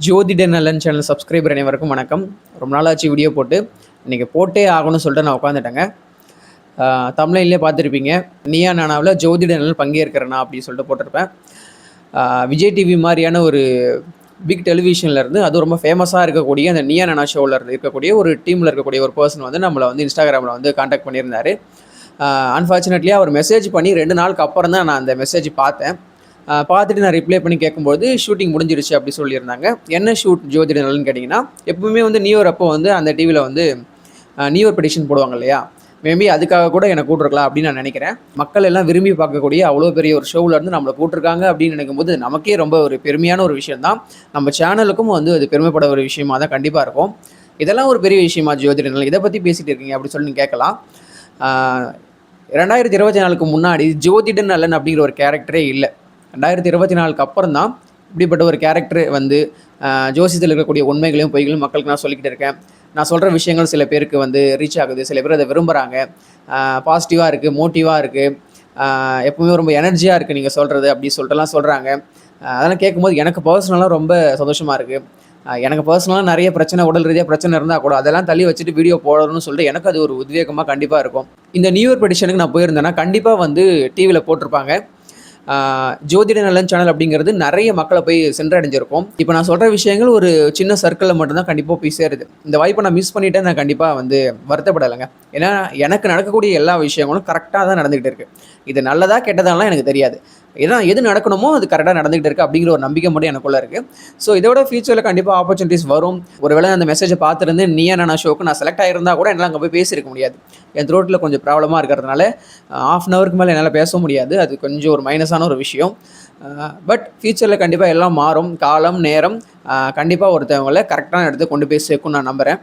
ஜோதிட நலன் channel subscriber அனைவருக்கும் வணக்கம். ரொம்ப நாளாச்சு வீடியோ போட்டு. இன்றைக்கி போட்டே ஆகணும்னு சொல்லிட்டு நான் உட்காந்துட்டேங்க. தமிழ்லேயே பார்த்துருப்பீங்க, நீயா நானாவில் ஜோதிட நலன் பங்கேற்கிறேனா அப்படின்னு சொல்லிட்டு போட்டிருப்பேன். விஜய் டிவி மாதிரியான ஒரு பிக் டெலிவிஷன்லேருந்து அது ரொம்ப ஃபேமஸாக இருக்கக்கூடிய அந்த நீயா நானா ஷோவில் இருக்கக்கூடிய ஒரு டீமில் இருக்கக்கூடிய ஒரு பர்சன் வந்து நம்மளை வந்து இன்ஸ்டாகிராமில் வந்து காண்டாக்ட் பண்ணியிருந்தார். அன்ஃபார்ச்சுனேட்லி அவர் மெசேஜ் பண்ணி 2 நாளுக்கு அப்புறம் தான் நான் அந்த மெசேஜ் பார்த்தேன். பார்த்துட்டு நான் ரிப்ளை பண்ணி கேட்கும்போது ஷூட்டிங் முடிஞ்சிருச்சு அப்படி சொல்லியிருந்தாங்க. என்ன ஷூட் ஜோதிட நலன்னு கேட்டிங்கன்னா, எப்பவுமே வந்து நியூ இயர் அப்போ வந்து அந்த டிவியில் வந்து நியூ இயர் பெடிஷன் போடுவாங்க இல்லையா, மேபி அதுக்காக கூட என்னை கூட்டிருக்கலாம் அப்படின்னு நான் நினைக்கிறேன். மக்கள் எல்லாம் விரும்பி பார்க்கக்கூடிய அவ்வளோ பெரிய ஒரு ஷோவில் இருந்து நம்மளை கூட்டிருக்காங்க அப்படின்னு நினைக்கும்போது நமக்கே ரொம்ப ஒரு பெருமையான ஒரு விஷயம் தான். நம்ம சேனலுக்கும் வந்து அது பெருமைப்பட ஒரு விஷயமா தான் கண்டிப்பாக இருக்கும். இதெல்லாம் ஒரு பெரிய விஷயமா ஜோதிட நலன், இதை பற்றி பேசிகிட்டு இருக்கீங்க அப்படின்னு சொல்லி நீங்கள் கேட்கலாம். 2024க்கு முன்னாடி ஜோதிட நலன் அப்படிங்கிற ஒரு கேரக்டரே இல்லை. 2024க்கு அப்புறம் தான் இப்படிப்பட்ட ஒரு கேரக்டர் வந்து ஜோசியத்தில் இருக்கக்கூடிய உண்மைகளையும் பொய்களையும் மக்களுக்கு நான் சொல்லிக்கிட்டு இருக்கேன். நான் சொல்கிற விஷயங்கள் சில பேருக்கு வந்து ரீச் ஆகுது, சில பேர் அதை விரும்புகிறாங்க. பாசிட்டிவாக இருக்குது, மோட்டிவாக இருக்குது, எப்பவுமே ரொம்ப எனர்ஜியாக இருக்குது நீங்கள் சொல்கிறது அப்படி சொல்லிட்டுலாம் சொல்கிறாங்க. அதெல்லாம் கேட்கும்போது எனக்கு பர்சனலாக ரொம்ப சந்தோஷமாக இருக்குது. எனக்கு பர்சனலாக நிறைய பிரச்சனை, உடல் ரீதியாக பிரச்சனை இருந்தால் கூட அதெல்லாம் தள்ளி வச்சுட்டு வீடியோ போடணும்னு சொல்லிட்டு எனக்கு அது ஒரு உத்வேகமாக கண்டிப்பாக இருக்கும். இந்த நியூ இயர் பெடிஷனுக்கு நான் போயிருந்தேன்னா கண்டிப்பாக வந்து டிவியில் போட்டிருப்பாங்க. ஜோதிட நலன் சேனல் அப்படிங்கிறது நிறைய மக்களை போய் சென்றடைஞ்சிருக்கும். இப்போ நான் சொல்கிற விஷயங்கள் ஒரு சின்ன சர்க்கிளில் மட்டும்தான் கண்டிப்பாக போய் சேருது. இந்த வாய்ப்பை நான் மிஸ் பண்ணிவிட்டேன், நான் கண்டிப்பாக வந்து வருத்தப்படலைங்க. ஏன்னா எனக்கு நடக்கக்கூடிய எல்லா விஷயங்களும் கரெக்டாக தான் நடந்துகிட்டு இருக்குது. இது நல்லதா கெட்டதாலாம் எனக்கு தெரியாது. ஏன்னா எது நடக்கணுமோ அது கரெக்டாக நடந்துகிட்டு இருக்குது அப்படிங்கிற ஒரு நம்பிக்கை மட்டும் எனக்குள்ளே இருக்குது. ஸோ இதோட ஃபியூச்சரில் கண்டிப்பாக ஆப்பர்ச்சுனிட்டிஸ் வரும். ஒருவேளை அந்த மெசேஜை பார்த்துருந்து நீயா நானா ஷோக்கு நான் செலக்ட் ஆகிருந்தால் கூட என்னால் அங்கே போய் பேசியிருக்க முடியாது. என் த்ரோட்டில் கொஞ்சம் ப்ராப்ளமாக இருக்கிறதுனால ½ அன் ஹவருக்கு மேலே என்னால் பேச முடியாது. அது கொஞ்சம் ஒரு மைனஸான ஒரு விஷயம். பட் ஃபியூச்சரில் கண்டிப்பாக எல்லாம் மாறும். காலம் நேரம் கண்டிப்பாக ஒருத்தவங்களை கரெக்டான இடத்துக்கு கொண்டு போய் சேர்க்கும் நான் நம்புகிறேன்.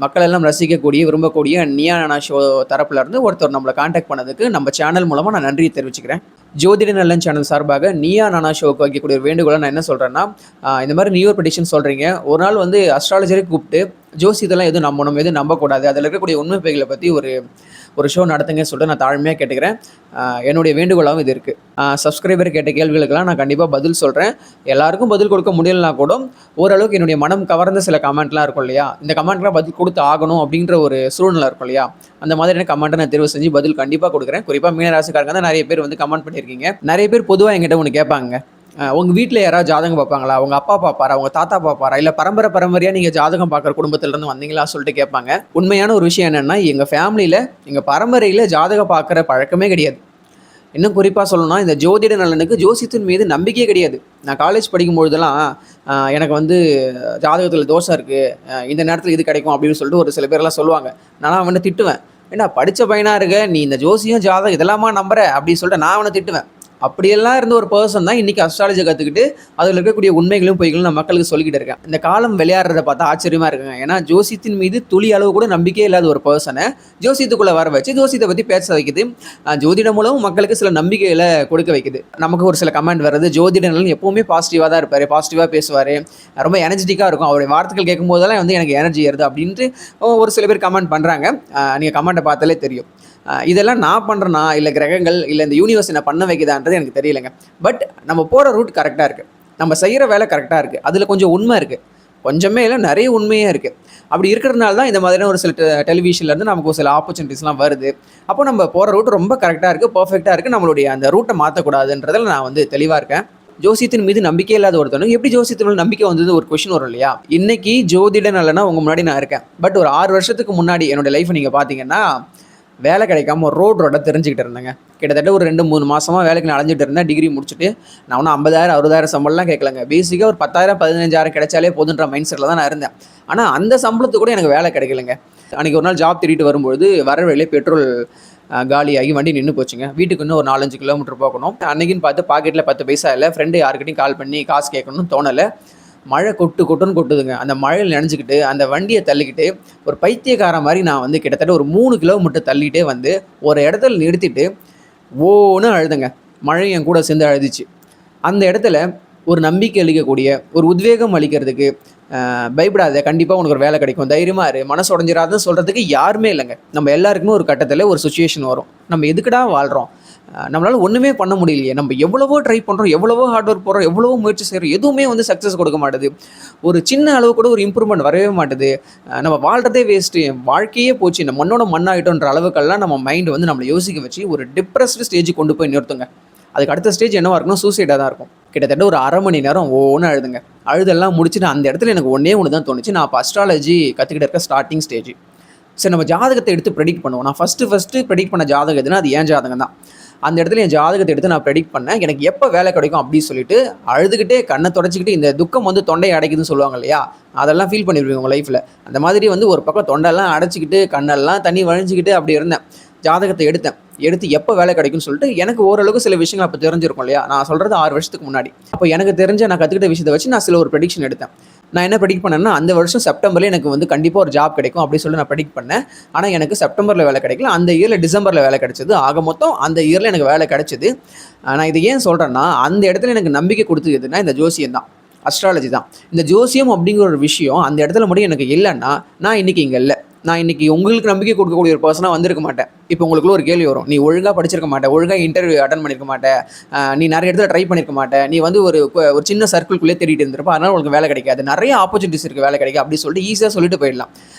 மக்கள் எல்லாம் ரசிக்கக்கூடிய விரும்பக்கூடிய நீயா நானா ஷோ தரப்புலேருந்து ஒருத்தர் நம்மளை காண்டாக்ட் பண்ணதுக்கு நம்ம சேனல் மூலமாக நான் நன்றியை தெரிவிச்சுக்கிறேன். ஜோதிட நலன் சேனல் சார்பாக நீயா நானா ஷோக்கு வைக்கக்கூடிய ஒரு வேண்டுகோளை நான் என்ன சொல்கிறேன்னா, இந்த மாதிரி நியூ இயர் பெடிஷன் சொல்கிறீங்க, ஒரு நாள் வந்து அஸ்ட்ராலஜரை கூப்பிட்டு ஜோசியத்தெல்லாம் எதுவும் நம்பணும், எதுவும் நம்பக்கூடாது, அதில் இருக்கக்கூடிய உண்மை பொய்களை பற்றி ஒரு ஷோ நடத்துங்க சொல்லிட்டு நான் தாழ்மையாக கேட்டுக்கிறேன். என்னுடைய வேண்டுகோளாகவும் இது இருக்குது. சப்ஸ்கிரைபர் கேட்ட கேள்விகளுக்கெல்லாம் நான் கண்டிப்பாக பதில் சொல்கிறேன். எல்லாருக்கும் பதில் கொடுக்க முடியலனா கூட ஓரளவுக்கு என்னுடைய மனம் கவர்ந்த சில கமெண்ட்லாம் இருக்கும் இல்லையா, இந்த கமெண்ட்லாம் பதில் கொடுத்து ஆகணும் அப்படின்ற ஒரு சூழ்நிலை இருக்கும் இல்லையா, அந்த மாதிரியான கமெண்ட்டை நான் தேர்வு செஞ்சு பதில் கண்டிப்பாக கொடுக்குறேன். குறிப்பாக மீனராசிக்காரங்க தான் நிறைய பேர் வந்து கமெண்ட் பண்ணியிருக்கீங்க. நிறைய பேர் பொதுவாக என்கிட்ட ஒன்று கேட்பாங்க, உங்கள் வீட்டில் யாராவது ஜாதகம் பார்ப்பாங்களா, உங்கள் அப்பா பார்ப்பாரா, உங்கள் தாத்தா பார்ப்பாரா, இல்லை பரம்பரையாக நீங்கள் ஜாதகம் பார்க்குற குடும்பத்திலேருந்து வந்தீங்களா சொல்லிட்டு கேட்பாங்க. உண்மையான ஒரு விஷயம் என்னென்னா, எங்கள் ஃபேமிலியில் எங்கள் பரம்பரையில் ஜாதகம் பார்க்குற பழக்கமே கிடையாது. இன்னும் குறிப்பாக சொல்லணும்னா, இந்த ஜோதிட நலனுக்கு ஜோசியத்தின் மீது நம்பிக்கையே கிடையாது. நான் காலேஜ் படிக்கும்பொழுதெல்லாம் எனக்கு வந்து ஜாதகத்தில் தோஷம் இருக்குது, இந்த நேரத்தில் இது கிடைக்கும் அப்படின்னு சொல்லிட்டு ஒரு சில பேரெல்லாம் சொல்லுவாங்க. நான் அவனை திட்டுவேன், ஏன்னா படித்த பையனாக இருக்க நீ இந்த ஜோசியம் ஜாதகம் இதெல்லாமா நம்புற அப்படின்னு சொல்லிட்டு நான் அவனை திட்டுவேன். அப்படியெல்லாம் இருந்த ஒரு பர்சன் தான் இன்றைக்கி அஸ்ட்ராலஜி கற்றுக்கிட்டு அதில் இருக்கக்கூடிய உண்மைகளும் பொய்களும் நான் மக்களுக்கு சொல்லிக்கிட்டு இருக்கேன். இந்த காலம் விளையாடுறத பார்த்தா ஆச்சரியமாக இருக்குங்க. ஏன்னா ஜோசியத்தின் மீது துளி அளவு கூட நம்பிக்கையே இல்லாத ஒரு பர்சனை ஜோசியத்துக்குள்ளே வர வச்சு ஜோசியத்தை பற்றி பேச வைக்குது. ஜோதிடம் மூலம் மக்களுக்கு சில நம்பிக்கைகளை கொடுக்க வைக்குது. நமக்கு ஒரு சில கமெண்ட் வருது, ஜோதிட நலன் எப்போவுமே பாசிட்டிவாக தான் இருப்பார், பாசிட்டிவாக பேசுவார், ரொம்ப எனர்ஜெட்டிக்காக இருக்கும், அவருடைய வார்த்தைகள் கேட்கும் போதெல்லாம் வந்து எனக்கு எனர்ஜி ஏறுது அப்படின்ட்டு ஒரு சில பேர் கமெண்ட் பண்ணுறாங்க. நீங்கள் கமெண்ட்டை பார்த்தாலே தெரியும். இதெல்லாம் நான் பண்ணுறேன்னா இல்லை கிரகங்கள் இல்லை இந்த யூனிவர்ஸ் என்ன பண்ண வைக்குதான்றது எனக்கு தெரியலைங்க. பட் நம்ம போகிற ரூட் கரெக்டாக இருக்குது, நம்ம செய்கிற வேலை கரெக்டாக இருக்குது, அதில் கொஞ்சம் உண்மை இருக்குது, கொஞ்சமே இல்லை நிறைய உண்மையாக இருக்குது. அப்படி இருக்கிறதுனால தான் இந்த மாதிரியான ஒரு சில டெலிவிஷன்லேருந்து நமக்கு ஒரு சில ஆப்பர்ச்சுனிட்டிஸ்லாம் வருது. அப்போ நம்ம போகிற ரூட் ரொம்ப கரெக்டாக இருக்குது, பர்ஃபெக்டாக இருக்குது, நம்மளுடைய அந்த ரூட்டை மாற்றக்கூடாதுன்றதில் நான் வந்து தெளிவாக இருக்கேன். ஜோசியத்தின் மீது நம்பிக்கை இல்லாத ஒருத்தனுக்கு எப்படி ஜோசியத்தின் மேலே நம்பிக்கை வந்தது ஒரு கொஸ்டின் வரும் இல்லையா. இன்னைக்கு ஜோதிட நலனா உங்கள் முன்னாடி நான் இருக்கேன். பட் ஒரு 6 வருஷத்துக்கு முன்னாடி என்னோடய லைஃப்பை நீங்கள் பார்த்தீங்கன்னா வேலை கிடைக்காம ஒரு ரோட தெரிஞ்சுக்கிட்டு இருந்தேங்க. கிட்டத்தட்ட ஒரு 2-3 மாதமாக வேலைக்கு நான் அலைஞ்சிட்டு இருந்தேன். டிகிரி முடிச்சுட்டு நான் ஒன்றும் 50,000-60,000 சம்பளம்லாம் கேட்கலங்க. பேசிக்காக ஒரு 10,000-15,000 கிடைச்சாலே போதுன்ற மைண்ட் செட்டில் தான் நான் இருந்தேன். ஆனால் அந்த சம்பளத்துக்கு கூட எனக்கு வேலை கிடைக்கலங்க. அன்றைக்கி ஒரு நாள் ஜாப் தேடிட்டு வரும்பொழுது வர வழியிலே பெட்ரோல் காலியாகி வண்டி நின்று போச்சுங்க. வீட்டுக்கு இன்னும் ஒரு 4-5 கிலோமீட்டர் போகணும். அன்றைக்கின்னு பார்த்து பாக்கெட்டில் 10 பைசா இல்லை. ஃப்ரெண்டு யாருக்கிட்டையும் கால் பண்ணி காசு கேட்கணும்னு தோணலை. மழை கொட்டுன்னு கொட்டுதுங்க. அந்த மழையில் நினைஞ்சிக்கிட்டு அந்த வண்டியை தள்ளிக்கிட்டு ஒரு பைத்தியக்கார மாதிரி நான் வந்து கிட்டத்தட்ட ஒரு 3 கிலோமீட்டர் தள்ளிகிட்டே வந்து ஒரு இடத்துல நிறுத்திட்டு ஓன்னு அழுதுங்க. மழை என் கூட சேர்ந்து அழுதுச்சு. அந்த இடத்துல ஒரு நம்பிக்கை அளிக்கக்கூடிய ஒரு உத்வேகம் அளிக்கிறதுக்கு, பயப்படாத, கண்டிப்பாக உனக்கு ஒரு வேலை கிடைக்கும், தைரியமாக இரு, மனசு உடஞ்சிடாதுன்னு சொல்கிறதுக்கு யாருமே இல்லைங்க. நம்ம எல்லாருக்குமே ஒரு கட்டத்தில் ஒரு சுச்சுவேஷன் வரும், நம்ம எதுக்குடா வாழ்கிறோம், நம்மளால ஒண்ணுமே பண்ண முடியலையே. நம்ம எவ்வளவோ ட்ரை பண்றோம், எவ்வளவோ ஹார்ட் ஒர்க் போடுறோம், எவ்வளவோ முயற்சி செய்றோம். எதுவுமே வந்து சக்சஸ் கொடுக்க மாட்டுது. ஒரு சின்ன அளவு கூட ஒரு இம்ப்ரூவ்மெண்ட் வரவே மாட்டுது. நம்ம வாழ்றதே வேஸ்ட்டு. என் வாழ்க்கையே போச்சு. இந்த மண்ணோட மண்ணாயிட்டோன்ற அளவுக்கெல்லாம் நம்ம மைண்ட் வந்து நம்மள யோசிக்க வச்சு ஒரு டிப்ரஸ்டு ஸ்டேஜ்க்கு கொண்டு போய் நிறுத்துங்க. அதுக்கு அடுத்த ஸ்டேஜ் என்னவா இருக்கும்னா சூசைடா தான் இருக்கும். கிட்டத்தட்ட ஒரு 1/2 மணி நேரம் ஓன்னு அழுதுங்க. அழுதெல்லாம் முடிச்சுட்டு அந்த இடத்துல எனக்கு ஒண்ணே ஒண்ணு தான் தோணுச்சு. நான் அப்ப அஸ்ட்ராலஜி கத்துக்கிட்டு இருக்க ஸ்டார்ட்டிங் ஸ்டேஜ். சரி நம்ம ஜாதகத்த எடுத்து ப்ரெடிக்ட் பண்ணுவோம். நான் ஃபர்ஸ்ட்டு ப்ரெடிக்ட் பண்ண ஜாதகம் எதுனா, அது என் ஜாதகம் தான். அந்த இடத்துல என் ஜாதகத்த எடுத்து நான் ப்ரெடிக்ட் பண்ணேன். எனக்கு எப்ப வேலை கிடைக்கும் அப்படின்னு சொல்லிட்டு, அழுதுகிட்டே கண்ண தொடச்சுக்கிட்டு இந்த துக்கம் வந்து தொண்டைய அடைக்குதுன்னு சொல்லுவாங்க இல்லையா? அதெல்லாம் ஃபீல் பண்ணிருப்பீங்க உங்க லைஃப்ல. அந்த மாதிரி வந்து ஒரு பக்கம் தொண்டெல்லாம் அடைச்சுக்கிட்டு, கண்ணெல்லாம் தண்ணி வழிஞ்சுக்கிட்டு அப்படி இருந்தேன். ஜாதகத்த எடுத்தேன். எடுத்து எப்ப வேலை கிடைக்கும்னு சொல்லிட்டு, எனக்கு ஓரளவுக்கு சில விஷயங்கள் அப்ப தெரிஞ்சிருக்கும் இல்லையா? நான் சொல்றது 6 வருஷத்துக்கு முன்னாடி. அப்ப எனக்கு தெரிஞ்ச நான் கத்துக்கிட்ட விஷயத்த வச்சு நான் சில ஒரு ப்ரெடிக்ஷன் எடுத்தேன். நான் என்ன ப்ரெடிக்ட் பண்ணேன்னா, அந்த வருஷம் செப்டம்பர்ல எனக்கு வந்து கண்டிப்பா ஒரு ஜாப் கிடைக்கும் அப்படின்னு சொல்லி நான் ப்ரெடிக்ட் பண்ணேன். ஆனா எனக்கு செப்டம்பர்ல வேலை கிடைக்கல. அந்த இயர்ல டிசம்பர்ல வேலை கிடைச்சது. ஆக மொத்தம் அந்த இயர்ல எனக்கு வேலை கிடைச்சது. நான் இத ஏன் சொல்றேன்னா, அந்த இடத்துல எனக்கு நம்பிக்கை குடுத்தது எதுன்னா, இந்த ஜோசியம் தான். அஸ்ட்ராலஜி தான். இந்த ஜோசியம் அப்படிங்கிற ஒரு விஷயம் அந்த இடத்துல மட்டும் எனக்கு இல்லன்னா, நான் இன்னைக்கு இங்க இல்ல. நான் இன்னைக்கு உங்களுக்கு நம்பிக்கை கொடுக்கக்கூடிய ஒரு பர்சனா வந்திருக்க மாட்டேன். இப்போ உங்களுக்குள்ள ஒரு கேள்வி வரும். நீ ஒழுங்கா படிச்சிருக்க மாட்ட, ஒழுங்கா இன்டர்வியூ அட்டெண்ட் பண்ணியிருக்க மாட்ட, நீ நிறைய இடத்துல ட்ரை பண்ணியிருக்க மாட்ட, நீ வந்து ஒரு சின்ன சர்க்கிள்குள்ளே தேடிட்டு இருந்திருப்ப, அதனால உங்களுக்கு வேலை கிடைக்காது, நிறைய ஆப்பர்ச்சுனிட்டிஸ் இருக்கு வேலை கிடைக்கும் அப்படின்னு சொல்லிட்டு ஈஸியாக சொல்லிட்டு போயிடலாம்.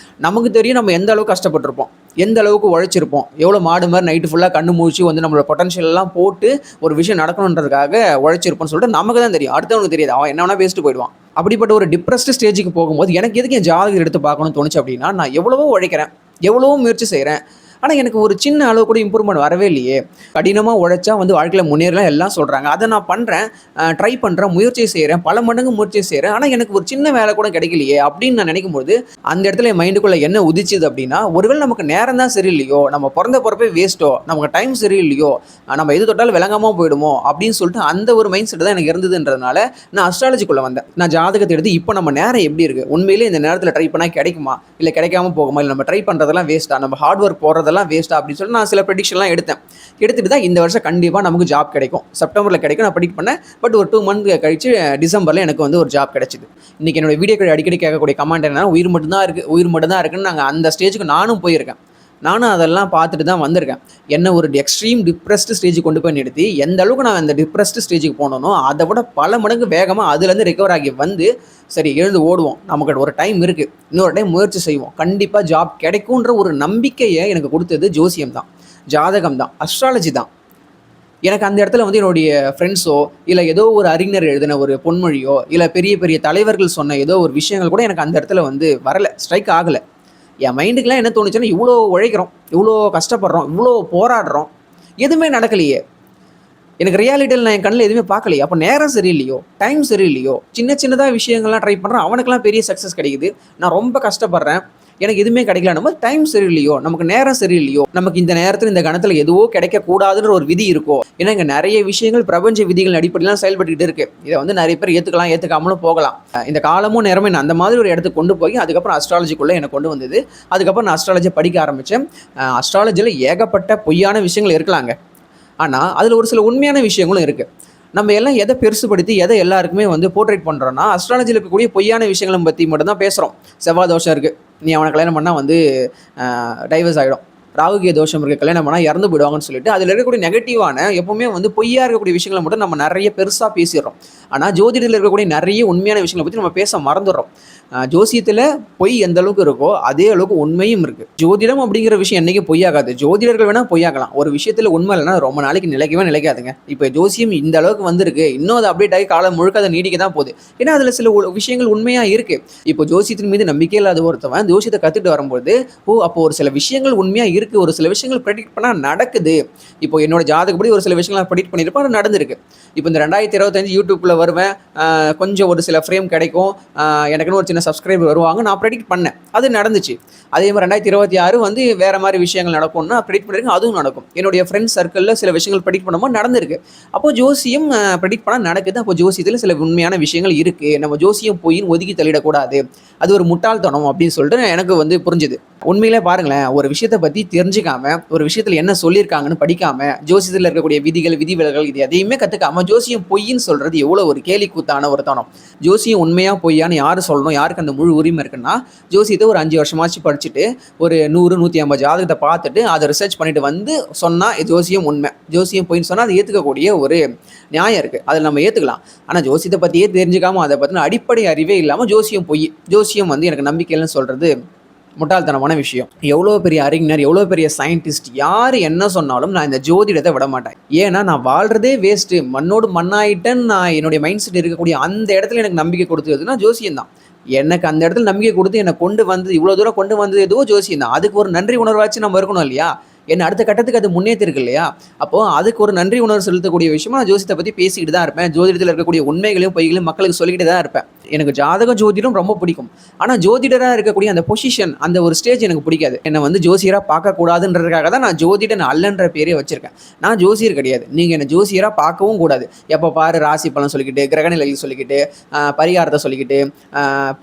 நமக்கு தெரியும் நம்ம எந்த அளவுக்கு கஷ்டப்பட்டிருப்போம், எந்த அளவுக்கு உழைச்சிருப்போம், எவ்வளோ மாடு மாதிரி நைட்டு ஃபுல்லாக கண்ணு மூச்சு வந்து நம்மளோட பொட்டன்ஷியல் எல்லாம் போட்டு ஒரு விஷயம் நடக்கணுன்றதுக்காக உழைச்சிருப்போம்னு சொல்லிட்டு நமக்கு தான் தெரியும். அடுத்தவனுக்கு தெரியாது, அவன் என்ன வேணா பேசிட்டு போயிடுவான். அப்படிப்பட்ட ஒரு டிப்ரெஸ்டு ஸ்டேஜுக்கு போகும்போது எனக்கு எதுக்கு என் ஜாதகம் எடுத்து பார்க்கணும்னு தோணுச்சு அப்படின்னா, நான் எவ்வளவோ உழைக்கிறேன், எவ்வளவோ முயற்சி செய்கிறேன், ஆனால் எனக்கு ஒரு சின்ன அளவு கூட இம்ப்ரூவ்மெண்ட் வரவே இல்லையே. கடினமாக உழைச்சா வந்து வாழ்க்கையில் முன்னேறலாம் எல்லாம் சொல்கிறாங்க. அதை நான் பண்ணுறேன், ட்ரை பண்ணுறேன், முயற்சி செய்கிறேன், பல மடங்கு முயற்சி செய்கிறேன், ஆனால் எனக்கு ஒரு சின்ன வேலை கூட கிடைக்கலையே அப்படின்னு நான் நினைக்கும்போது அந்த இடத்துல என் மைண்டுக்குள்ளே என்ன உதிச்சுது அப்படின்னா, ஒருவேளை நமக்கு நேரம் தான் சரியில்லையோ, நம்ம பிறந்த பிறப்பே வேஸ்ட்டோ, நமக்கு டைம் சரியில்லையோ, நம்ம எது தொட்டாலும் விளங்காமல் போயிடுமோ அப்படின்னு சொல்லிட்டு அந்த ஒரு மைண்ட் செட் தான் எனக்கு இருந்ததுன்றதுனால நான் அஸ்ட்ராலஜிக்குள்ளே வந்தேன். நான் ஜாதகத்தை எடுத்து இப்போ நம்ம நேரம் எப்படி இருக்குது, உண்மையிலே இந்த நேரத்தில் ட்ரை பண்ணால் கிடைக்குமா, இல்லை கிடைக்காம போகுமா, இல்லை நம்ம ட்ரை பண்ணுறதெல்லாம் வேஸ்ட்டா, நம்ம ஹார்ட் ஒர்க் போடுறதெல்லாம் வேஸ்ட்டா அப்படின்னு சொல்லி நான் சில ப்ரெடிக்ஷன்லாம் எடுத்துட்டு தான் இந்த வருஷம் கண்டிப்பாக நமக்கு ஜாப் கிடைக்கும், செப்டம்பரில் கிடைக்கும் நான் ப்ரெடிக்ட் பண்ணேன். பட் ஒரு 2 மந்த் கழிச்சு டிசம்பரில் எனக்கு வந்து ஒரு ஜாப் கிடைச்சிது. இன்றைக்கி என்னோட வீடியோக்கள் அடிக்கடி கேட்கக்கூடிய கமெண்ட் என்னன்னா, உயிர் மட்டும்தான் இருக்குன்னு நாங்கள் அந்த ஸ்டேஜுக்கு நானும் போயிருக்கேன். நானும் அதெல்லாம் பார்த்துட்டு தான் வந்திருக்கேன். என்ன ஒரு எக்ஸ்ட்ரீம் டிப்ரெஸ்டு ஸ்டேஜுக்கு கொண்டு போய் நிறுத்தி எந்த அளவுக்கு நான் அந்த டிப்ரெஸ்டு ஸ்டேஜுக்கு போனோனோ அதை விட பல மடங்கு வேகமாக அதுலேருந்து ரெக்கவர் ஆகி வந்து, சரி எழுந்து ஓடுவோம், நமக்கு ஒரு டைம் இருக்குது, இன்னொரு டைம் முயற்சி செய்வோம், கண்டிப்பாக ஜாப் கிடைக்குன்ற ஒரு நம்பிக்கையை எனக்கு கொடுத்தது ஜோசியம் தான், ஜாதகம் தான், அஸ்ட்ராலஜி தான். எனக்கு அந்த இடத்துல வந்து என்னுடைய ஃப்ரெண்ட்ஸோ இல்லை ஏதோ ஒரு அறிஞர் எழுதின ஒரு பொன்மொழியோ இல்லை பெரிய பெரிய தலைவர்கள் சொன்ன ஏதோ ஒரு விஷயங்கள் கூட எனக்கு அந்த இடத்துல வந்து வரலை, ஸ்ட்ரைக் ஆகலை. என் மைண்டுக்கெலாம் என்ன தோணுச்சுன்னா, இவ்வளோ உழைக்கிறோம், இவ்வளோ கஷ்டப்படுறோம், இவ்வளோ போராடுறோம், எதுவுமே நடக்கலையே, எனக்கு ரியாலிட்டியில் நான் என் கண்ணில் எதுவுமே பார்க்கலையே, அப்போ நேரம் சரியில்லையோ, டைம் சரியில்லையோ, சின்ன சின்னதாக விஷயங்கள்லாம் ட்ரை பண்ணுறேன், அவனுக்கெல்லாம் பெரிய சக்ஸஸ் கிடைக்குது, நான் ரொம்ப கஷ்டப்படுறேன், எனக்கு எதுவுமே கிடைக்கல, டைம் சரியில்லையோ, நமக்கு நேரம் சரியில்லையோ, நமக்கு இந்த நேரத்தில் இந்த கணத்தில் எதுவோ கிடைக்கக்கூடாதுன்ற ஒரு விதி இருக்கோ. ஏன்னா இங்கே நிறைய விஷயங்கள் பிரபஞ்ச விதிகள் அடிப்படையிலாம் செயல்பட்டுக்கிட்டு இருக்கு. இதை வந்து நிறைய பேர் ஏற்றுக்கலாம், ஏற்றுக்காமலும் போகலாம். இந்த காலமும் நேரமே நான் அந்த மாதிரி ஒரு இடத்துக்கு கொண்டு போய் அதுக்கப்புறம் அஸ்ட்ராலஜிக்குள்ளே எனக்கு கொண்டு வந்தது. அதுக்கப்புறம் நான் அஸ்ட்ராலஜியை படிக்க ஆரம்பித்தேன். அஸ்ட்ராலஜியில் ஏகப்பட்ட பொய்யான விஷயங்கள் இருக்கலாங்க, ஆனால் அதில் ஒரு சில உண்மையான விஷயங்களும் இருக்குது. நம்ம எல்லாம் எதை பெருசுப்படுத்தி எதை எல்லாருக்குமே வந்து போர்ட்ரேட் பண்ணுறோன்னா, அஸ்ட்ராலஜியில் இருக்கக்கூடிய பொய்யான விஷயங்களை பற்றி மட்டும் தான் பேசுகிறோம். செவ்வாய் தோஷம் இருக்குது, நீ அவனை கல்யாணம் பண்ணால் வந்து டைவர்ஸ் ஆகிடும், ராகுகிய தோஷம் இருக்குது, கல்யாணம் பண்ணால் இறந்து போயிடுவாங்கன்னு சொல்லிட்டு அதில் இருக்கக்கூடிய நெகட்டிவான எப்பவுமே வந்து பொய்யா இருக்கக்கூடிய விஷயங்களை மட்டும் நம்ம நிறைய பெருசாக பேசிடுறோம். ஆனால் ஜோதிடத்தில் இருக்கக்கூடிய நிறைய உண்மையான விஷயங்களை பற்றி நம்ம பேச மறந்துடுறோம். ஜோசியத்தில் பொய் எந்த அளவுக்கு இருக்கோ அதே அளவுக்கு உண்மையும் இருக்குது. ஜோதிடம் அப்படிங்கிற விஷயம் என்றைக்கும் பொய்யாகாது. ஜோதிடர்கள் வேணால் பொய்யாகலாம், ஒரு விஷயத்தில் உண்மை இல்லைன்னா ரொம்ப நாளைக்கு நிலைக்காதுங்க. இப்போ ஜோசியம் இந்த அளவுக்கு வந்திருக்கு, இன்னும் அதை அப்டேட் ஆகி காலம் முழுக்க அதை நீடிக்க தான் போகுது. ஏன்னா அதில் சில விஷயங்கள் உண்மையாக இருக்குது. இப்போ ஜோசியத்தின் மீது நம்பிக்கை இல்லாத ஒருத்தவன் ஜோசியத்தை கற்றுட்டு வரும்போது, அப்போ ஒரு சில விஷயங்கள் உண்மையாக இருக்குது, ஒரு சில விஷயங்கள் ப்ரெடிக்ட் பண்ணால் நடக்குது. இப்போ என்னோட ஜாதகப்படி ஒரு சில விஷயங்கள் ப்ரெடிக்ட் பண்ணியிருப்பேன், அது நடந்திருக்கு. இப்போ இந்த 2025 யூடியூப்பில் வருவேன், கொஞ்சம் ஒரு சில ஃப்ரேம் கிடைக்கும், எனக்குன்னு ஒரு சின்ன சப்ஸ்கிரைபர் வருவாங்க, நான் ப்ரெடிக்ட் பண்ணேன், அது நடந்துச்சு. அதே மாதிரி 2026 வந்து வேறு மாதிரி விஷயங்கள் நடக்கும்னா ப்ரெடிக்ட் பண்ணியிருக்கேன், அதுவும் நடக்கும். என்னுடைய ஃப்ரெண்ட்ஸ் சர்க்கிளில் சில விஷயங்கள் ப்ரெடிக்ட் பண்ணும்போது நடந்திருக்கு. அப்போது ஜோசியம் ப்ரெடிக்ட் பண்ணால் நடக்குது. அப்போ ஜோசியத்தில் சில உண்மையான விஷயங்கள் இருக்குது, நம்ம ஜோசியம் போயின்னு ஒதுக்கி தள்ளிடக்கூடாது, அது ஒரு முட்டாள்தனம் அப்படின்னு சொல்லிட்டு எனக்கு வந்து புரிஞ்சுது. உண்மையிலே பாருங்களேன், ஒரு விஷயத்தை பற்றி தெரிஞ்சுக்காம, ஒரு விஷயத்தில் என்ன சொல்லியிருக்காங்கன்னு படிக்காம, ஜோசியத்தில் இருக்கக்கூடிய விதிகள் விதிவிலகல் இது எதையுமே கற்றுக்காம ஜோசியம் பொய்ன்னு சொல்கிறது எவ்வளோ ஒரு கேலி கூத்தான ஒரு தனம். ஜோசியம் உண்மையாக பொய்யான்னு யார் சொல்லணும், யாருக்கு அந்த முழு உரிமை இருக்குன்னா, ஜோசியத்தை ஒரு 5 வருஷமாச்சு படிச்சுட்டு ஒரு 100, 150 ஜாதகத்தை பார்த்துட்டு அதை ரிசர்ச் பண்ணிட்டு வந்து சொன்னால் ஜோசியம் உண்மை, ஜோசியம் பொய்ன்னு சொன்னால் அதை ஏற்றுக்கக்கூடிய ஒரு நியாயம் இருக்குது, அதில் நம்ம ஏற்றுக்கலாம். ஆனால் ஜோசியத்தை பற்றியே தெரிஞ்சுக்காமல் அதை பற்றின அடிப்படை அறிவே இல்லாமல் ஜோசியம் பொய், ஜோசியம் வந்து எனக்கு நம்பிக்கை இல்லைன்னு சொல்கிறது முட்டாள்தனமான விஷயம். எவ்வளோ பெரிய அறிஞர், எவ்வளோ பெரிய சயின்டிஸ்ட், யார் என்ன சொன்னாலும் நான் இந்த ஜோதிடத்தை விட மாட்டேன். ஏன்னா நான் வாழ்கிறதே வேஸ்ட்டு, மண்ணோடு மண்ணாயிட்டேன்னு நான் என்னுடைய மைண்ட் செட் இருக்கக்கூடிய அந்த இடத்துல எனக்கு நம்பிக்கை கொடுத்ததுன்னா ஜோசியம் தான். எனக்கு அந்த இடத்துல நம்பிக்கை கொடுத்து என்னை கொண்டு வந்து இவ்வளோ தூரம் கொண்டு வந்தது எதுவோ ஜோசியம் தான். அதுக்கு ஒரு நன்றி உணர்வாச்சு நம்ம இருக்கணும் இல்லையா? என்ன அடுத்த கட்டத்துக்கு அது முன்னேற்றிருக்கு இல்லையா? அப்போது அதுக்கு ஒரு நன்றி உணர்வு செலுத்தக்கூடிய விஷயமா நான் ஜோசியத்தை பற்றி பேசிக்கிட்டு தான் இருப்பேன். ஜோதிடத்தில் இருக்கக்கூடிய உண்மைகளையும் பொய்களையும் மக்களுக்கு சொல்லிக்கிட்டு தான் இருப்பேன். எனக்கு ஜாதகம் ஜோதிடம் ரொம்ப பிடிக்கும். ஆனால் ஜோதிடராக இருக்கக்கூடிய அந்த பொசிஷன், அந்த ஒரு ஸ்டேஜ் எனக்கு பிடிக்காது. என்னை வந்து ஜோசியராக பார்க்கக்கூடாதுன்றதுக்காக தான் நான் ஜோதிடன் அல்லன்ற பேரே வச்சிருக்கேன். நான் ஜோசியர் கிடையாது. நீங்கள் என்னை ஜோசியராக பார்க்கவும் கூடாது. எப்போ பாரு ராசி பலன் சொல்லிக்கிட்டு, கிரகநிலைகள் சொல்லிக்கிட்டு, பரிகாரத்தை சொல்லிக்கிட்டு,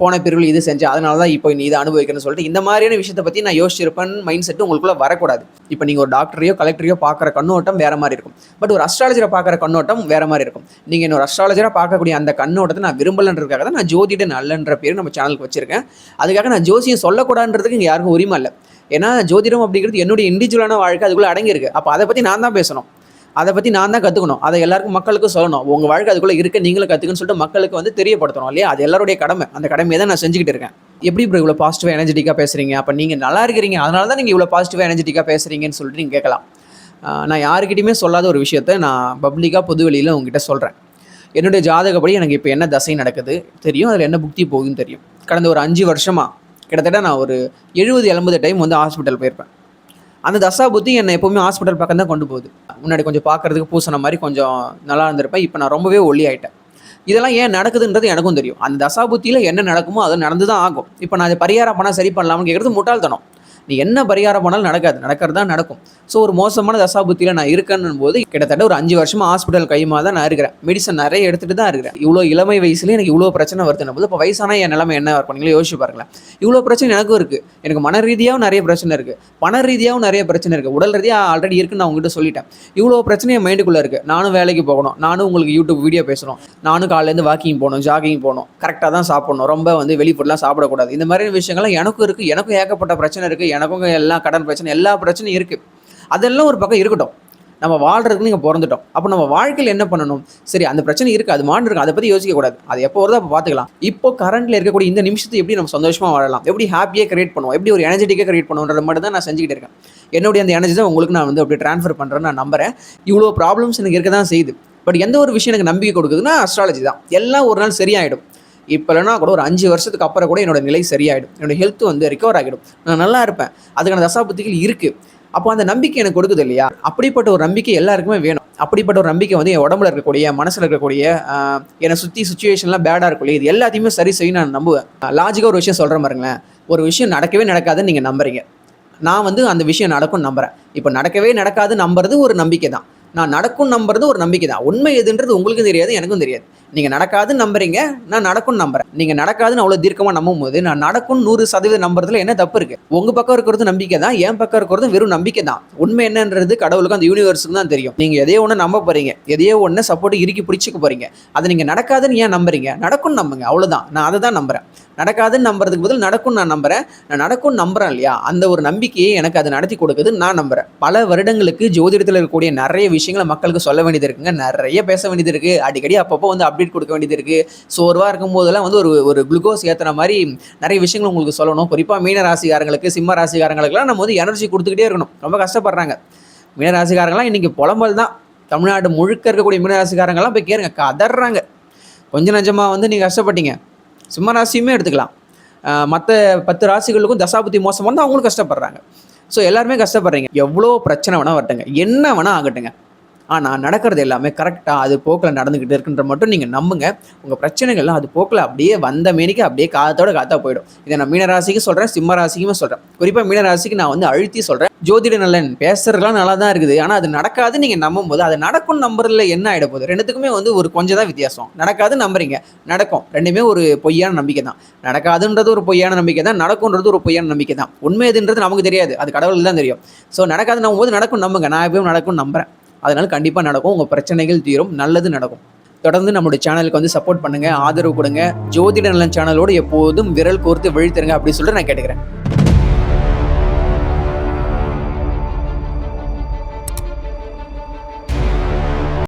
போன பிரிவில் இது செஞ்சேன் அதனால தான் இப்போ நீ இதை அனுபவிக்கணும்னு சொல்லிட்டு இந்த மாதிரியான விஷயத்தை பற்றி நான் யோசிச்சிருப்பேன். மைண்ட் செட்டு உங்களுக்குள்ளே வரக்கூடாது. இப்போ நீங்கள் ஒரு டாக்டரையோ கலெக்டரையோ பார்க்குற கண்ணோட்டம் வேறு மாதிரி இருக்கும். பட் ஒரு அஸ்ட்ராலஜரை பார்க்குற கண்ணோட்டம் வேறு மாதிரி இருக்கும். நீங்கள் இன்னொரு அஸ்ட்ராலஜராக பார்க்கக்கூடிய அந்த கண்ணோட்டத்தை நான் விரும்பலன்றதுக்காக தான் நான் ஜோதிடன் அல்லன்ற பேர் நம்ம சேனலுக்கு வச்சிருக்கேன். அதுக்காக நான் ஜோசியம் சொல்லக்கூடாதுன்றதுக்கு இங்கே யாருக்கும் உரிமை இல்லை. ஏன்னா ஜோதிடம் அப்படிங்கிறது என்னுடைய இண்டிவிஜுவலான வாழ்க்கை, அதுக்குள்ளே அடங்கியிருக்கு. அப்போ அதை பற்றி நான் தான் பேசணும், அதை பற்றி நான் தான் கற்றுக்கணும், அதை எல்லாருக்கும் மக்களுக்கும் சொல்லணும். உங்கள் வாழ்க்கை அதுக்குள்ளே இருக்க நீங்களும் கற்றுக்குன்னு சொல்லிட்டு மக்களுக்கு வந்து தெரியப்படுத்தணும் இல்லையா? அது எல்லாருடைய கடமை. அந்த கடமையை தான் நான் செஞ்சுக்கிட்டு இருக்கேன். எப்படி இப்போ இவ்வளோ பாசிட்டிவாக எனர்ஜெட்டிக்காக பேசுகிறீங்க? அப்போ நீங்கள் நல்லா இருக்கிறீங்க, அதனால தான் நீங்கள் இவ்வளோ பாசிட்டிவாக எனர்ஜெட்டிக்காக பேசுகிறீங்கன்னு சொல்லிட்டு நீங்கள் கேட்கலாம். நான் யாருக்கிட்டையுமே சொல்லாத ஒரு விஷயத்த நான் பப்ளிக்காக பொது வெளியில் உங்ககிட்ட சொல்கிறேன். என்னுடைய ஜாதகப்படி எனக்கு இப்போ என்ன தசை நடக்குது தெரியும், அதில் என்ன புக்தி போகுதுன்னு தெரியும். கடந்த ஒரு 5 வருஷமாக கிட்டத்தட்ட நான் ஒரு 70-80 டைம் வந்து ஹாஸ்பிட்டல் போயிருப்பேன். அந்த தசா புத்தி என்னை எப்போவுமே ஹாஸ்பிட்டல் பக்கம் தான் கொண்டு போகுது. முன்னாடி கொஞ்சம் பார்க்குறதுக்கு பூசண மாதிரி கொஞ்சம் நல்லா இருந்திருப்பேன். இப்போ நான் ரொம்பவே ஒல்லி ஆகிட்டேன். இதெல்லாம் ஏன் நடக்குதுன்றது எனக்கும் தெரியும். அந்த தசா புத்தியில் என்ன நடக்குமோ அது நடந்து தான் ஆகும். இப்போ நான் அதை பரிகாரம் பண்ணால் சரி பண்ணலாம்னு கேட்குறது முட்டாள்தனம். நீ என்ன பரிகாரம் பண்ணாலும் நடக்கிறது தான் நடக்கும். ஸோ ஒரு மோசமான தசாபுத்தியில் நான் இருக்கேன்னு போது கிட்டத்தட்ட ஒரு 5 வருஷமாக ஹாஸ்பிட்டல் கையுமா தான் நான் இருக்கிறேன். மெடிசன் நிறைய எடுத்துகிட்டு தான் இருக்கிறேன். இவ்வளோ இளமை வயசுலேயே எனக்கு இவ்வளோ பிரச்சனை வருதுன்னு போது இப்போ வயசான என் நிலைமை என்ன இருக்கும் நீங்களே யோசிச்சு பாருங்களேன். இவ்வளோ பிரச்சனை எனக்கும் இருக்குது. எனக்கு மன ரீதியாகவும் நிறைய பிரச்சனை இருக்குது, பண ரீதியாகவும் நிறைய பிரச்சனை இருக்குது, உடல் ரீதியாக ஆல்ரெடி இருக்குன்னு நான் உங்ககிட்ட சொல்லிட்டேன். இவ்வளோ பிரச்சனை என் மைண்டுக்குள்ளே இருக்குது. நானும் வேலைக்கு போகணும், நானும் உங்களுக்கு யூடியூப் வீடியோ பேசணும், நானும் காலையிலேருந்து வாக்கிங் போகணும், ஜாகிங் போகணும், கரெக்டாக தான் சாப்பிடணும், ரொம்ப வந்து வெளி ஃபுட்லாம் சாப்பிடக்கூடாது. இந்த மாதிரி விஷயங்கள்லாம் எனக்கும் இருக்குது. எனக்கும் ஏகப்பட்ட பிரச்சனை இருக்குது. எனக்கும் எல்லாம் கடன் பிரச்சனை, எல்லா பிரச்சனையும் இருக்குது. அதெல்லாம் ஒரு பக்கம் இருக்கட்டும். நம்ம வாழ்றதுக்கு நீங்கள் பிறந்துட்டோம். அப்போ நம்ம வாழ்க்கையில் என்ன பண்ணணும்? சரி, அந்த பிரச்சனை இருக்குது, அது மாண்டு இருக்கு, அதை பற்றி யோசிக்கக்கூடாது. அது எப்போ வருதோ அப்போ பார்த்துக்கலாம். இப்போ கரண்ட்டில் இருக்கக்கூடிய இந்த நிமிஷத்தை எப்படி நம்ம சந்தோஷமாக வாழலாம், எப்படி ஹாப்பியாக கிரியேட் பண்ணுவோம், எப்படி ஒரு எனர்ஜெட்டிக்காக கிரியேட் பண்ணுவோன்றது மட்டும் தான் நான் செஞ்சுக்கிட்டு இருக்கேன். என்னுடைய அந்த எனர்ஜி தான் உங்களுக்கு நான் வந்து அப்படி ட்ரான்ஸ்ஃபர் பண்ணுறேன்னு நான் நம்புகிறேன். இவ்வளோ ப்ராப்ளம்ஸ் எனக்கு இருக்க தான் செய்யுது. பட் எந்த ஒரு விஷயம் எனக்கு நம்பிக்கை கொடுக்குதுன்னா அஸ்ட்ராலஜி தான். எல்லாம் ஒரு நாள் சரியாயிடும். இப்போ இல்லைனா கூட ஒரு 5 வருஷத்துக்கு அப்புறம் கூட என்னோட நிலை சரியாயிடும், என்னோட ஹெல்த் வந்து ரிகவர் ஆகிடும், நான் நல்லா இருப்பேன். அதுக்கான தசாபுத்திகள் இருக்குது. அப்போ அந்த நம்பிக்கை எனக்கு கொடுக்குது இல்லையா? அப்படிப்பட்ட ஒரு நம்பிக்கை எல்லாருக்குமே வேணும். அப்படிப்பட்ட ஒரு நம்பிக்கை வந்து என் உடம்புல இருக்கக்கூடிய, மனசில் இருக்கக்கூடிய, என்னை சுற்றி சுச்சுவேஷன்லாம் பேடாக இருக்கும், இது எல்லாத்தையுமே சரி செய்ய நான் நம்புவேன். லாஜிக்காக ஒரு விஷயம் சொல்கிறேன் பாருங்களேன். ஒரு விஷயம் நடக்கவே நடக்காதுன்னு நீங்கள் நம்புறீங்க, நான் வந்து அந்த விஷயம் நடக்கும்னு நம்புகிறேன். இப்போ நடக்கவே நடக்காது நம்புறது ஒரு நம்பிக்கை தான், நான் நடக்கும் நம்புறது ஒரு நம்பிக்கை தான். உண்மை எதுன்றது உங்களுக்கும் தெரியாது, எனக்கும் தெரியாது. நீங்கள் நடக்காதுன்னு நம்புறீங்க, நான் நடக்கும்னு நம்புறேன். நீங்கள் நடக்காதுன்னு அவ்வளோ தீர்க்கமாக நம்பும் போது நான் நடக்கும் 100% நம்புறதுல என்ன தப்பு இருக்குது? உங்கள் பக்கம் இருக்கிறது நம்பிக்கை தான், என் பக்கம் இருக்கிறது வெறும் நம்பிக்கை தான். உண்மை என்னன்றது கடவுளுக்கு அந்த யூனிவர்ஸுக்கு தான் தெரியும். நீங்கள் எதையோ ஒன்று நம்ப போகிறீங்க, எதையோ ஒன்று சப்போர்ட் இறுக்கி பிடிச்சிக்க போகிறீங்க. அதை நீங்கள் நடக்காதுன்னு ஏன் நம்புறீங்க? நடக்கும்னு நம்புங்க, அவ்வளோதான். நான் அதை தான் நம்புகிறேன். நடக்காதுன்னு நம்புறதுக்கு பதில் நடக்கும் நான் நம்புகிறேன். நான் நடக்கும்னு நம்புகிறேன் இல்லையா? அந்த ஒரு நம்பிக்கையை எனக்கு அதை நடத்தி கொடுக்குது, நான் நம்புகிறேன். பல வருடங்களுக்கு ஜோதிடத்தில் இருக்கக்கூடிய நிறைய விஷயங்களை மக்களுக்கு சொல்ல வேண்டியது இருக்குங்க, நிறைய பேச வேண்டியது இருக்குது, அடிக்கடி அப்பப்போ வந்து அப்டேட் கொடுக்க வேண்டியது இருக்குது. சோர்வாக இருக்கும் போதெல்லாம் வந்து ஒரு குளுக்கோஸ் ஏற்றுற மாதிரி நிறைய விஷயங்கள் உங்களுக்கு சொல்லணும். குறிப்பாக மீன ராசிக்காரங்களுக்கு, சிம்ம ராசிக்காரங்களுக்குலாம் நம்ம வந்து எனர்ஜி கொடுத்துக்கிட்டே இருக்கணும். ரொம்ப கஷ்டப்படுறாங்க மீன ராசிக்காரங்களாம். இன்றைக்கி புலம்பல் தான். தமிழ்நாடு முழுக்க இருக்கக்கூடிய மீன ராசிக்காரங்களாம் போய் கேளுங்க, கதறாங்க. கொஞ்சம் நஞ்சமாக வந்து நீங்கள் கஷ்டப்பட்டீங்க. சிம்ம ராசியுமே எடுத்துக்கலாம், மற்ற 10 ராசிகளுக்கும் தசாபுத்தி மோசம் வந்து அவங்களும் கஷ்டப்படுறாங்க. ஸோ எல்லாருமே கஷ்டப்படுறீங்க. எவ்வளோ பிரச்சனை வேணால் வரட்டுங்க, என்ன வேணால் ஆகட்டுங்க, ஆனால் நடக்கிறது எல்லாமே கரெக்டாக அது போக்கில் நடந்துக்கிட்டு இருக்குன்ற மட்டும் நீங்கள் நம்புங்க. உங்கள் பிரச்சனைகள்லாம் அது போக்கில் அப்படியே வந்த மேனிக்கு அப்படியே காத்தா போயிடும். இதை நான் மீனராசிக்கு சொல்கிறேன், சிம்ம ராசிக்குமே சொல்கிறேன். குறிப்பாக மீனராசிக்கு நான் வந்து அழுத்தி சொல்கிறேன். ஜோதிட நல்லன் பேசுறதுலாம் நல்லா தான் இருக்குது, ஆனால் அது நடக்காது நீங்கள் நம்பும் போது அது நடக்கும் நம்புறதுல என்ன ஆகிட போகுது? ரெண்டுத்துக்குமே வந்து ஒரு கொஞ்சம் தான் வித்தியாசம். நடக்காது நம்புறீங்க, நடக்கும், ரெண்டுமே ஒரு பொய்யான நம்பிக்கை தான். நடக்காதுன்றது ஒரு பொய்யான நம்பிக்கை தான், நடக்கும்ன்றது ஒரு பொய்யான நம்பிக்கை தான். உண்மை எதுன்றது நமக்கு தெரியாது, அது கடவுளுக்கு தான் தெரியும். ஸோ நடக்காது நம்பும்போது நடக்கும் நம்புங்க. நான் எப்பயும் நடக்கும் நம்புகிறேன். அதனால் கண்டிப்பாக நடக்கும். உங்கள் பிரச்சனைகள் தீரும், நல்லது நடக்கும். தொடர்ந்து நம்மளுடைய சேனலுக்கு வந்து சப்போர்ட் பண்ணுங்கள், ஆதரவு கொடுங்க. ஜோதிட நலன் சேனலோடு எப்போதும் விரல் கோர்த்து விழித்திருங்க அப்படின்னு சொல்லிட்டு நான் கேட்டுக்கிறேன்.